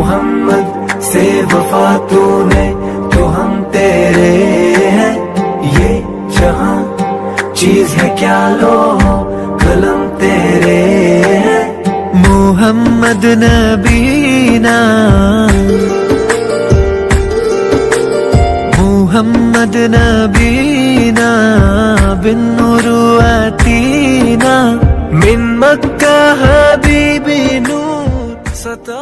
मोहम्मद से वफा तूने तो हम तेरे हैं। ये जहां चीज है क्या लो कलम तेरे हैं। मोहम्मद नबीना, मोहम्मद नबीना बिन नूरुअतीना, मिन मक्का हबीबी नूर सता।